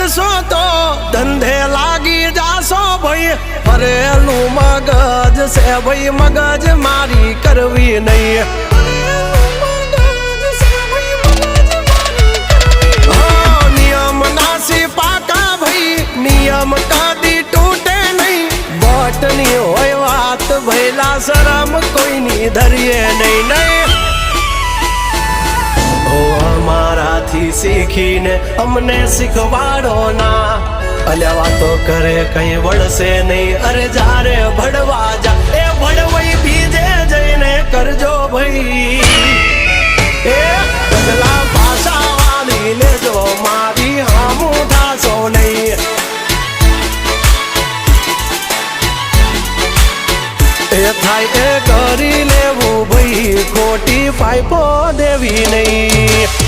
કરશો તો ધંધે લાગી જાશો ભાઈ ભરેલું મગજ છે ભાઈ મગજ મારી કરવી નહીં નિયમ નાસી પાકા ભાઈ નિયમ કદી તૂટે નહીં બટની હોય વાત ભૈલા શરમ કોઈની ધરીએ નહીં નહીં અમારાથી શીખીને અમને શીખવાડો ના અલ્યા વાતો કરે કઈ વળશે નહીં અરે જારે ભડવા જા એ ભડવાઈ બીજે જઈને કરજો ભાઈ એ પગલા ભાષા વાળી લેજો મારી હામું થાશો નહીં એ થાય એ કરી લેવું ભાઈ ખોટી પાઇપો દેવી નહીં